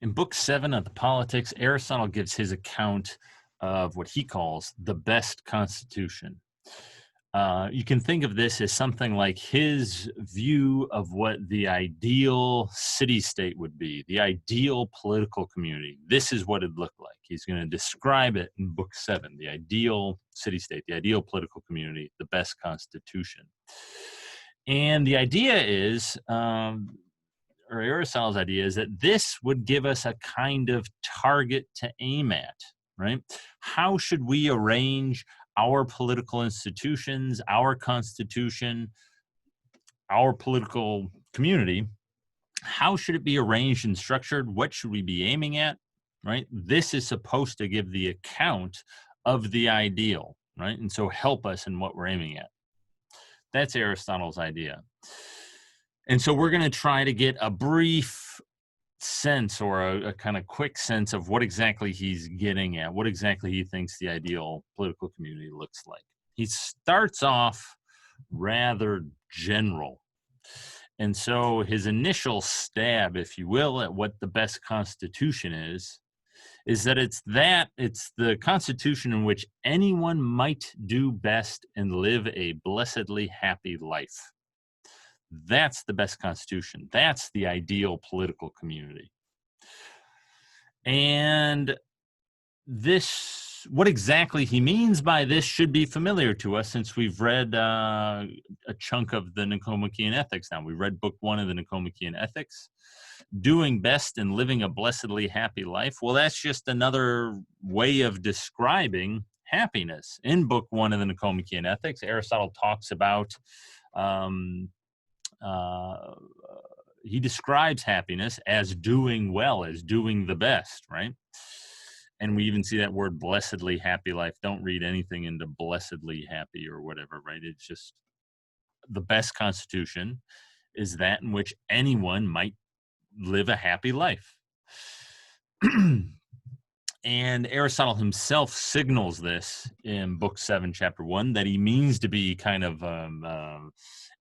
In Book 7 of the Politics, Aristotle gives his account of what he calls the best constitution. You can think of this as something like his view of what the ideal city state would be, the ideal political community. This is what it looked like. He's going to describe it in Book 7, the ideal city state, the ideal political community, the best constitution. And the idea is, or Aristotle's idea is that this would give us a kind of target to aim at, right? How should we arrange our political institutions, our constitution, our political community? How should it be arranged and structured? What should we be aiming at, right? This is supposed to give the account of the ideal, right? And so help us in what we're aiming at. That's Aristotle's idea. And so we're going to try to get a brief sense or a kind of quick sense of what exactly he's getting at, what exactly he thinks the ideal political community looks like. He starts off rather general. And so his initial stab, if you will, at what the best constitution is that it's the constitution in which anyone might do best and live a blessedly happy life. That's the best constitution. That's the ideal political community. And this, what exactly he means by this should be familiar to us since we've read a chunk of the Nicomachean Ethics now. We read book 1 of the Nicomachean Ethics. Doing best and living a blessedly happy life. Well, that's just another way of describing happiness. In book 1 of the Nicomachean Ethics, Aristotle talks about he describes happiness as doing well, as doing the best, right? And we even see that word blessedly happy life. Don't read anything into blessedly happy or whatever, right? It's just the best constitution is that in which anyone might live a happy life. And Aristotle himself signals this in book 7, chapter 1, that he means to be kind of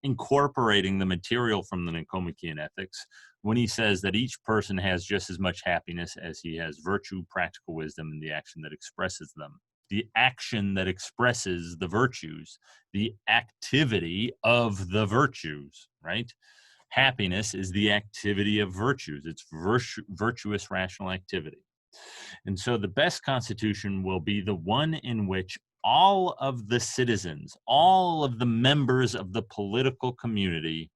incorporating the material from the Nicomachean Ethics when he says that each person has just as much happiness as he has virtue, practical wisdom, and the action that expresses them. The action that expresses the virtues, the activity of the virtues, right? Happiness is the activity of virtues. It's virtuous rational activity. And so the best constitution will be the one in which all of the citizens, all of the members of the political community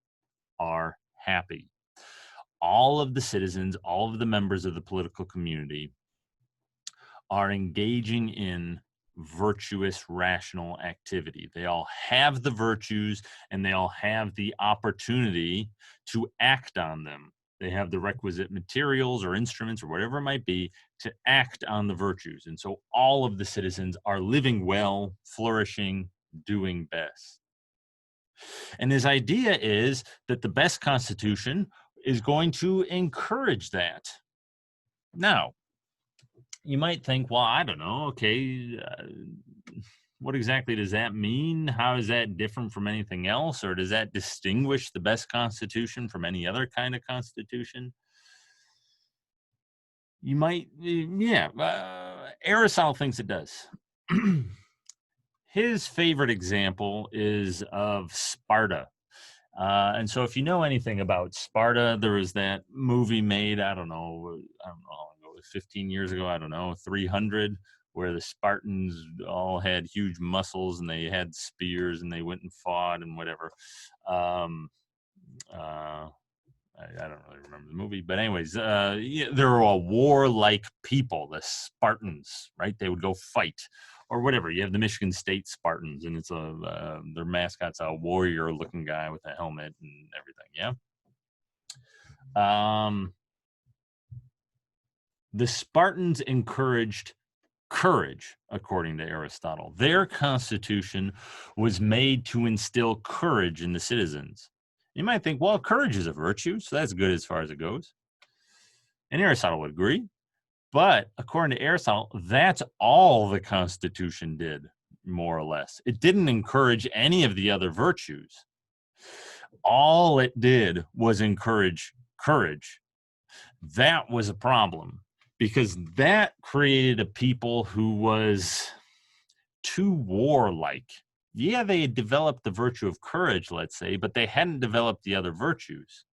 are happy. All of the citizens, all of the members of the political community are engaging in virtuous rational activity. They all have the virtues and they all have the opportunity to act on them. They have the requisite materials or instruments or whatever it might be to act on the virtues. And so all of the citizens are living well, flourishing, doing best. And his idea is that the best constitution is going to encourage that. Now, you might think, well, I don't know, okay, what exactly does that mean? How is that different from anything else? Or does that distinguish the best constitution from any other kind of constitution? You might, Aristotle thinks it does. His favorite example is of Sparta. And so if you know anything about Sparta, there was that movie made, I don't know, 15 years ago, 300, where the Spartans all had huge muscles and they had spears and they went and fought and whatever. I don't really remember the movie, but anyways, they're a warlike people, the Spartans, right? They would go fight or whatever. You have the Michigan State Spartans, and it's their mascot's a warrior-looking guy with a helmet and everything. Yeah. The Spartans encouraged courage, according to Aristotle. Their constitution was made to instill courage in the citizens. You might think, well, courage is a virtue, so that's good as far as it goes. And Aristotle would agree. But according to Aristotle, that's all the Constitution did, more or less. It didn't encourage any of the other virtues. All it did was encourage courage. That was a problem because that created a people who was too warlike. Yeah, they had developed the virtue of courage, let's say, but they hadn't developed the other virtues.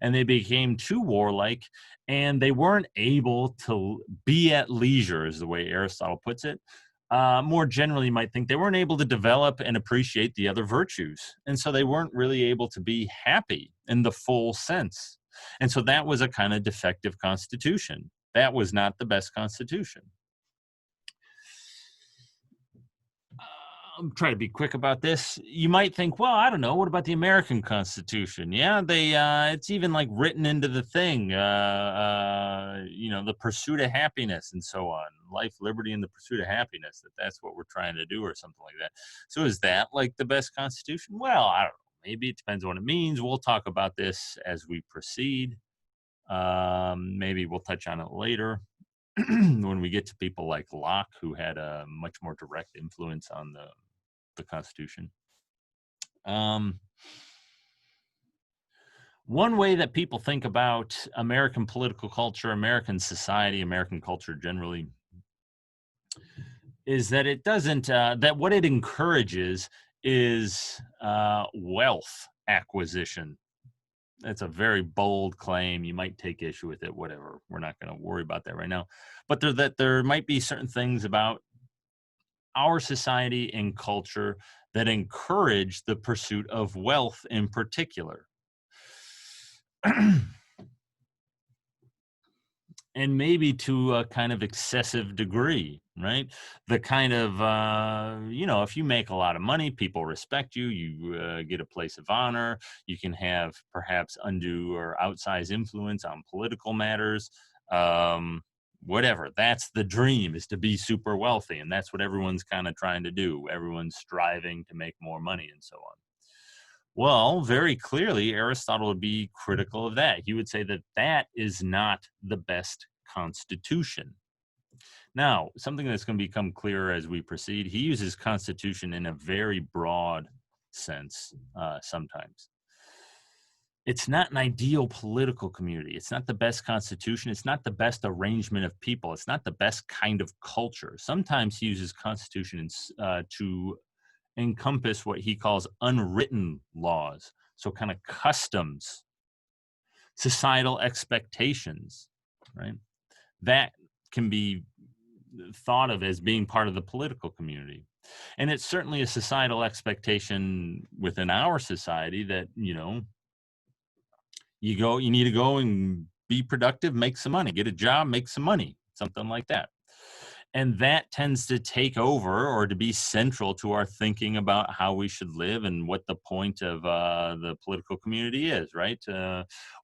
And they became too warlike, and they weren't able to be at leisure, is the way Aristotle puts it. More generally, you might think they weren't able to develop and appreciate the other virtues. And so they weren't really able to be happy in the full sense. And so that was a kind of defective constitution. That was not the best constitution. I'm trying to be quick about this. You might think, well, I don't know. What about the American Constitution? Yeah, it's even like written into the thing. The pursuit of happiness and so on, life, liberty, and the pursuit of happiness. That's what we're trying to do, or something like that. So, is that like the best Constitution? Well, I don't know. Maybe it depends on what it means. We'll talk about this as we proceed. Maybe we'll touch on it later. When we get to people like Locke, who had a much more direct influence on the Constitution. One way that people think about American political culture, American society, American culture generally, is that it doesn't, that what it encourages is wealth acquisition. That's a very bold claim. You might take issue with it, whatever. We're not going to worry about that right now. But there might be certain things about our society and culture that encourage the pursuit of wealth in particular. And maybe to a kind of excessive degree, right? The kind of, if you make a lot of money, people respect you, you get a place of honor, you can have perhaps undue or outsized influence on political matters. Whatever, that's the dream, is to be super wealthy, and that's what everyone's kind of trying to do. Everyone's striving to make more money and so on. Well, very clearly, Aristotle would be critical of that. He would say that that is not the best constitution. Now, something that's going to become clearer as we proceed, he uses constitution in a very broad sense sometimes. It's not an ideal political community. It's not the best constitution. It's not the best arrangement of people. It's not the best kind of culture. Sometimes he uses constitution to encompass what he calls unwritten laws. So kind of customs, societal expectations, right? That can be thought of as being part of the political community. And it's certainly a societal expectation within our society that, you need to go and be productive, make some money, get a job, make some money, something like that. And that tends to take over or to be central to our thinking about how we should live and what the point of the political community is, right?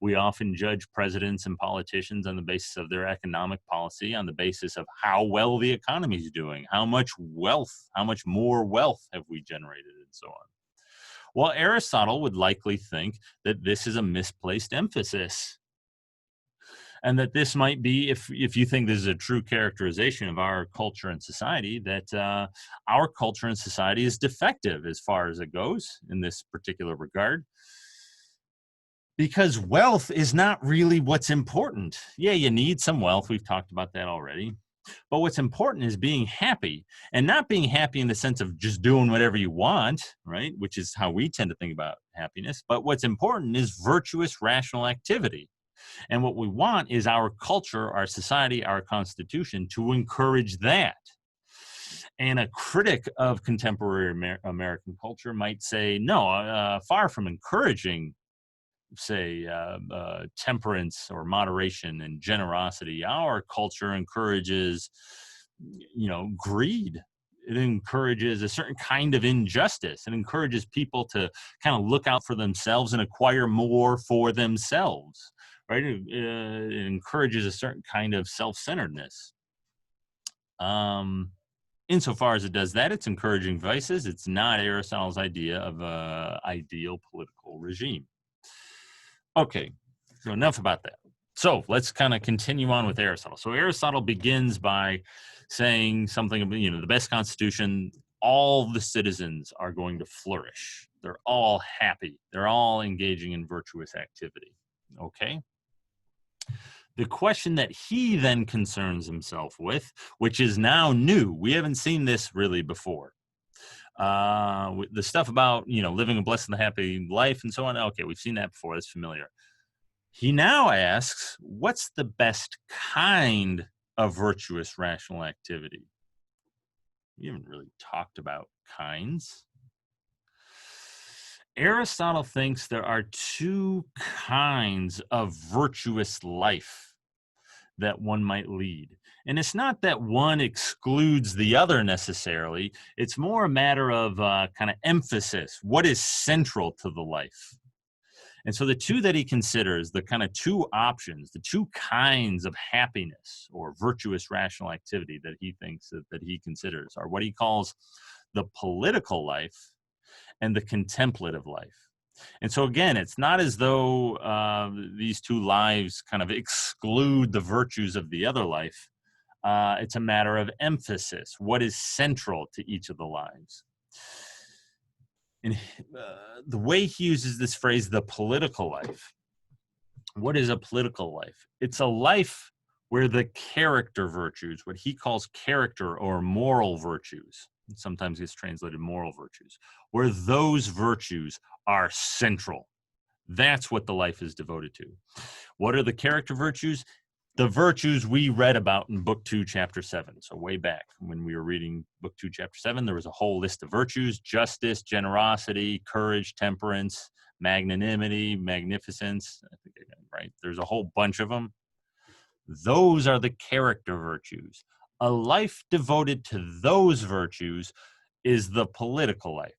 We often judge presidents and politicians on the basis of their economic policy, on the basis of how well the economy is doing, how much wealth, how much more wealth have we generated, and so on. Well, Aristotle would likely think that this is a misplaced emphasis, and that this might be, if you think this is a true characterization of our culture and society, that our culture and society is defective as far as it goes in this particular regard, because wealth is not really what's important. Yeah, you need some wealth. We've talked about that already. But what's important is being happy, and not being happy in the sense of just doing whatever you want, right? Which is how we tend to think about happiness. But what's important is virtuous, rational activity. And what we want is our culture, our society, our constitution to encourage that. And a critic of contemporary American culture might say, no, far from encouraging, say, temperance or moderation and generosity, our culture encourages, greed. It encourages a certain kind of injustice. It encourages people to kind of look out for themselves and acquire more for themselves. Right? It encourages a certain kind of self-centeredness. Insofar as it does that, it's encouraging vices. It's not Aristotle's idea of an ideal political regime. Okay, so enough about that. So let's kind of continue on with Aristotle. So Aristotle begins by saying something about, the best constitution, all the citizens are going to flourish. They're all happy. They're all engaging in virtuous activity. Okay? The question that he then concerns himself with, which is now new, we haven't seen this really before. The stuff about, living a blessed and happy life and so on. Okay, we've seen that before. That's familiar. He now asks, what's the best kind of virtuous rational activity? We haven't really talked about kinds. Aristotle thinks there are two kinds of virtuous life that one might lead. And it's not that one excludes the other necessarily. It's more a matter of kind of emphasis. What is central to the life? And so the two that he considers, the kind of two options, the two kinds of happiness or virtuous rational activity that he thinks that he considers are what he calls the political life and the contemplative life. And so again, it's not as though these two lives kind of exclude the virtues of the other life. It's a matter of emphasis. What is central to each of the lives? And the way he uses this phrase, the political life, what is a political life? It's a life where the character virtues, what he calls character or moral virtues, sometimes gets translated moral virtues, where those virtues are central. That's what the life is devoted to. What are the character virtues? The virtues we read about in Book 2, Chapter 7. So way back when we were reading Book 2, Chapter 7, there was a whole list of virtues: justice, generosity, courage, temperance, magnanimity, magnificence. I think I got it right. There's a whole bunch of them. Those are the character virtues. A life devoted to those virtues is the political life.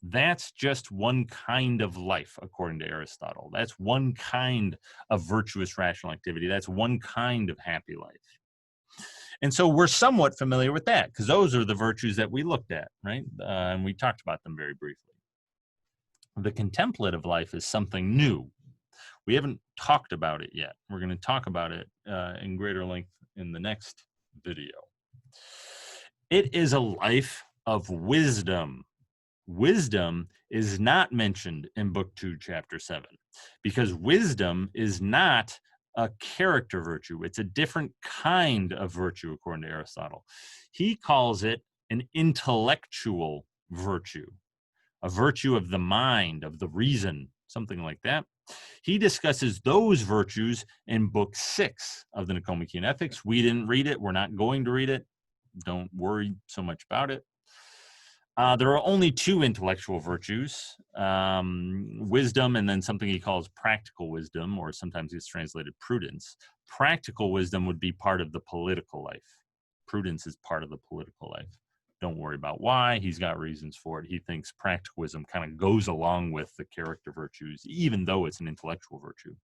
That's just one kind of life, according to Aristotle. That's one kind of virtuous rational activity. That's one kind of happy life. And so we're somewhat familiar with that because those are the virtues that we looked at, right? And we talked about them very briefly. The contemplative life is something new. We haven't talked about it yet. We're going to talk about it in greater length in the next video. It is a life of wisdom. Wisdom is not mentioned in Book 2, Chapter 7, because wisdom is not a character virtue. It's a different kind of virtue, according to Aristotle. He calls it an intellectual virtue, a virtue of the mind, of the reason, something like that. He discusses those virtues in Book 6 of the Nicomachean Ethics. We didn't read it. We're not going to read it. Don't worry so much about it. There are only two intellectual virtues, wisdom and then something he calls practical wisdom, or sometimes it's translated prudence. Practical wisdom would be part of the political life. Prudence is part of the political life. Don't worry about why. He's got reasons for it. He thinks practical wisdom kind of goes along with the character virtues, even though it's an intellectual virtue.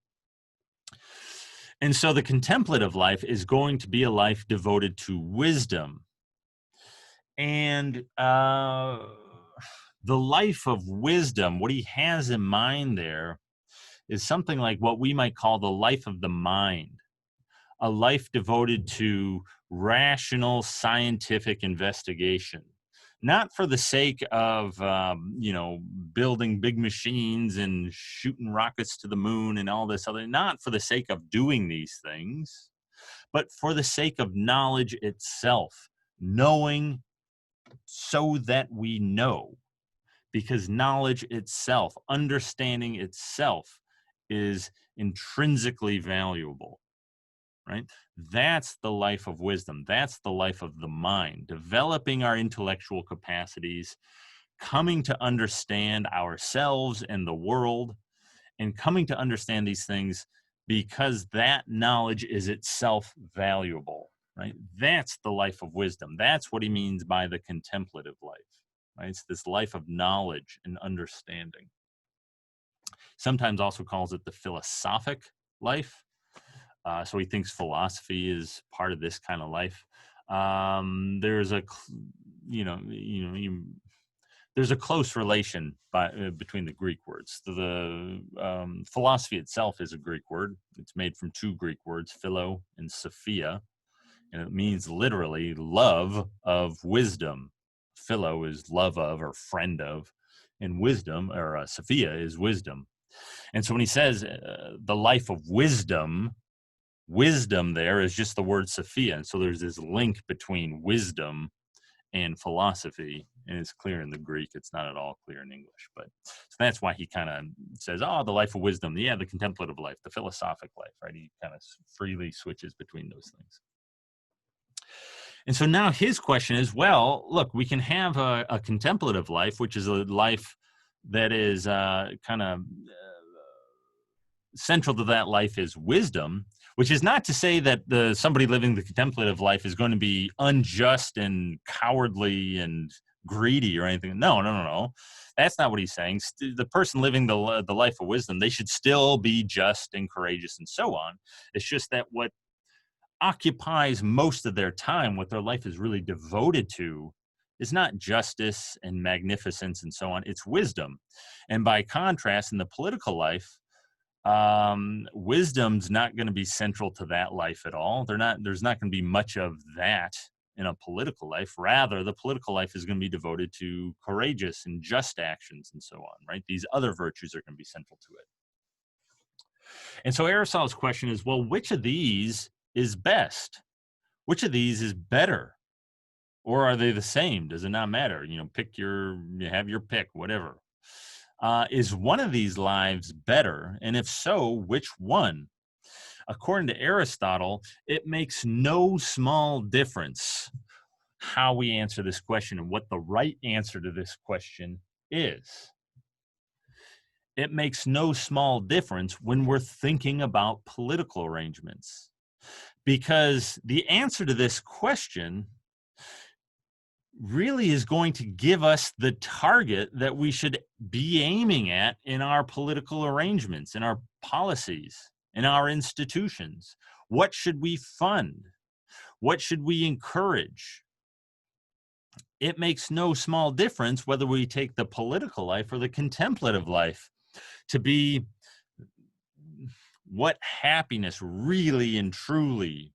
And so the contemplative life is going to be a life devoted to wisdom. And the life of wisdom, what he has in mind there is something like what we might call the life of the mind, a life devoted to rational scientific investigation, not for the sake of, building big machines and shooting rockets to the moon and all this other, not for the sake of doing these things, but for the sake of knowledge itself, knowing so that we know, because knowledge itself, understanding itself, is intrinsically valuable, right? That's the life of wisdom. That's the life of the mind, developing our intellectual capacities, coming to understand ourselves and the world, and coming to understand these things because that knowledge is itself valuable. Right? That's the life of wisdom. That's what he means by the contemplative life. Right? It's this life of knowledge and understanding. Sometimes also calls it the philosophic life. So he thinks philosophy is part of this kind of life. There's a, there's a close relation between the Greek words. The philosophy itself is a Greek word. It's made from two Greek words, philo and sophia. And it means literally love of wisdom. Philo is love of or friend of, and wisdom, or Sophia, is wisdom. And so when he says the life of wisdom, wisdom there is just the word Sophia. And so there's this link between wisdom and philosophy, and it's clear in the Greek. It's not at all clear in English, but so that's why he kind of says, oh, the life of wisdom, the contemplative life, the philosophic life, right? He kind of freely switches between those things. And so now his question is, well, look, we can have a contemplative life, which is a life that is kind of central to that life is wisdom, which is not to say that somebody living the contemplative life is going to be unjust and cowardly and greedy or anything. No. That's not what he's saying. The person living the life of wisdom, they should still be just and courageous and so on. It's just that what occupies most of their time, what their life is really devoted to, is not justice and magnificence and so on. It's wisdom. And by contrast, in the political life, wisdom's not going to be central to that life at all. There's not going to be much of that in a political life. Rather, the political life is going to be devoted to courageous and just actions and so on, right? These other virtues are going to be central to it. And so Aristotle's question is, well, which of these is best? Which of these is better? Or are they the same? Does it not matter? Have your pick, whatever. Is one of these lives better? And if so, which one? According to Aristotle, it makes no small difference how we answer this question and what the right answer to this question is. It makes no small difference when we're thinking about political arrangements, because the answer to this question really is going to give us the target that we should be aiming at in our political arrangements, in our policies, in our institutions. What should we fund? What should we encourage? It makes no small difference whether we take the political life or the contemplative life to be what happiness really and truly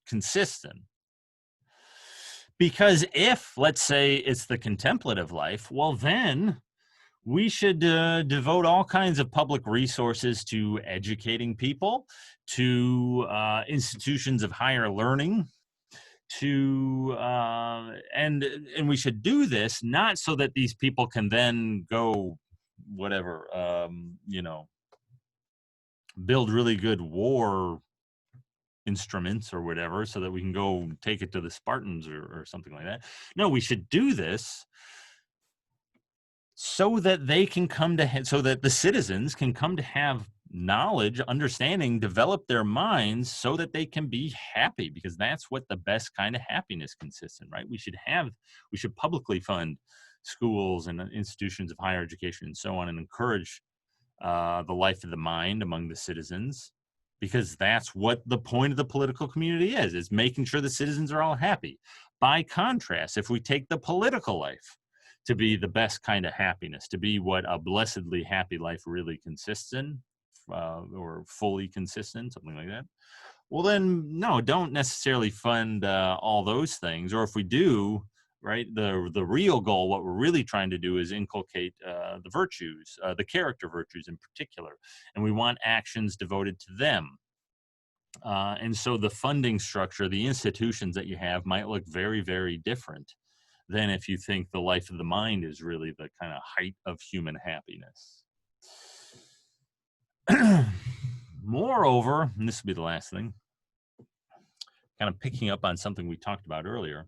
consists in. Because if, let's say, it's the contemplative life, well, then we should devote all kinds of public resources to educating people, to institutions of higher learning, and we should do this not so that these people can then go build really good war instruments or whatever so that we can go take it to the Spartans or something like that. No, we should do this so that they can so that the citizens can come to have knowledge, understanding, develop their minds so that they can be happy, because that's what the best kind of happiness consists in, right? We should publicly fund schools and institutions of higher education and so on, and encourage the life of the mind among the citizens, because that's what the point of the political community is making sure the citizens are all happy. By contrast, if we take the political life to be the best kind of happiness, to be what a blessedly happy life really consists in, or fully consistent, something like that, well then, no, don't necessarily fund all those things. Or if we do, right, the real goal, what we're really trying to do is inculcate the virtues, the character virtues in particular, and we want actions devoted to them. And so the funding structure, the institutions that you have might look very, very different than if you think the life of the mind is really the kind of height of human happiness. Moreover, and this will be the last thing, kind of picking up on something we talked about earlier,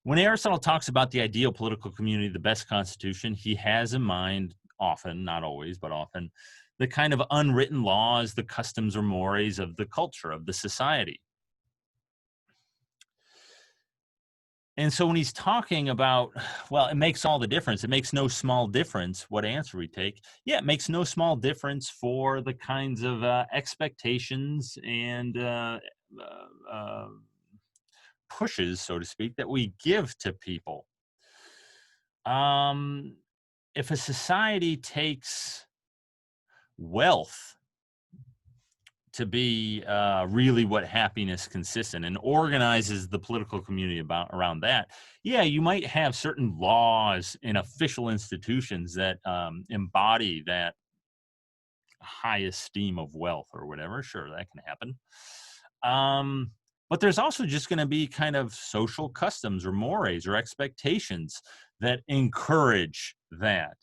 when Aristotle talks about the ideal political community, the best constitution, he has in mind often, not always, but often, the kind of unwritten laws, the customs or mores of the culture, of the society. And so when he's talking about, well, it makes all the difference. It makes no small difference what answer we take. Yeah, it makes no small difference for the kinds of expectations and pushes, so to speak, that we give to people. If a society takes wealth to be really what happiness consists in, and organizes the political community around that, yeah, you might have certain laws and official institutions that embody that high esteem of wealth or whatever. Sure, that can happen. Um, but there's also just going to be kind of social customs or mores or expectations that encourage that,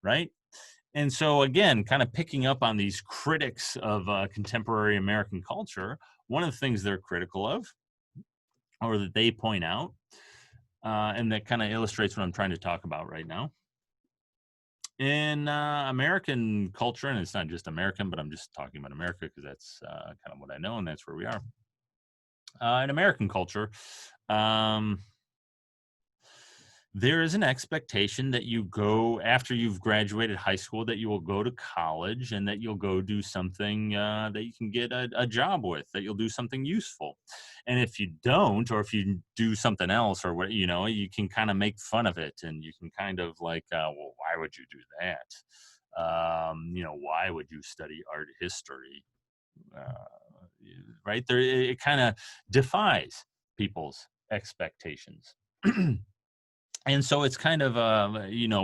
right? And so, again, kind of picking up on these critics of contemporary American culture, one of the things they're critical of, or that they point out, and that kind of illustrates what I'm trying to talk about right now. In American culture, and it's not just American, but I'm just talking about America because that's kind of what I know, and that's where we are. In American culture, um, there is an expectation that you go after you've graduated high school, that you will go to college and that you'll go do something that you can get a job with, that you'll do something useful. And if you don't, or if you do something else, or what, you can kind of make fun of it, and you can kind of like, well, why would you do that? Why would you study art history? Right there, it kind of defies people's expectations. And so it's kind of,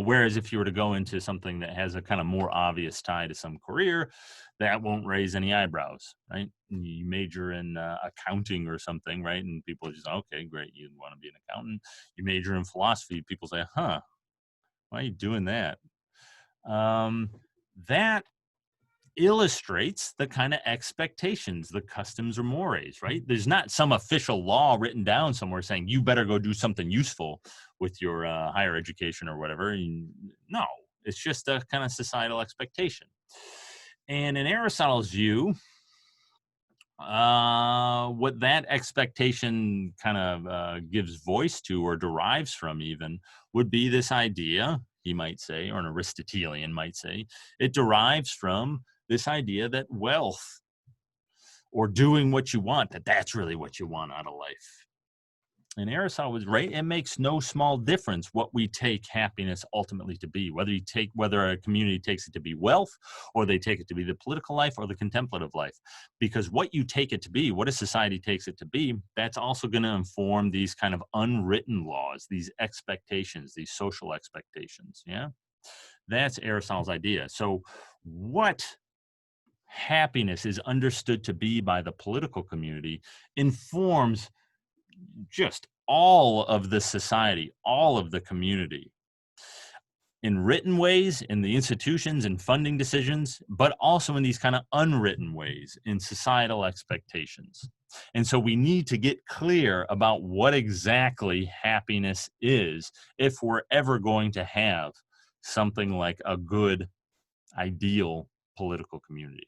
whereas if you were to go into something that has a kind of more obvious tie to some career, that won't raise any eyebrows, right? You major in accounting or something, right? And people just, okay, great, you want to be an accountant. You major in philosophy, people say, huh, why are you doing that? Um, that illustrates the kind of expectations, the customs or mores, right? There's not some official law written down somewhere saying you better go do something useful with your higher education or whatever. No, it's just a kind of societal expectation. And in Aristotle's view, what that expectation kind of gives voice to, or derives from even, would be this idea, he might say, or an Aristotelian might say, it derives from this idea that wealth, or doing what you want, that's really what you want out of life. And Aristotle was right. It makes no small difference what we take happiness ultimately to be, whether a community takes it to be wealth, or they take it to be the political life or the contemplative life. Because what you take it to be, what a society takes it to be, that's also going to inform these kind of unwritten laws, these expectations, these social expectations. Yeah. That's Aristotle's idea. So what happiness is understood to be by the political community informs just all of the society, all of the community, in written ways, in the institutions and funding decisions, but also in these kind of unwritten ways, in societal expectations. And so we need to get clear about what exactly happiness is if we're ever going to have something like a good, ideal political community.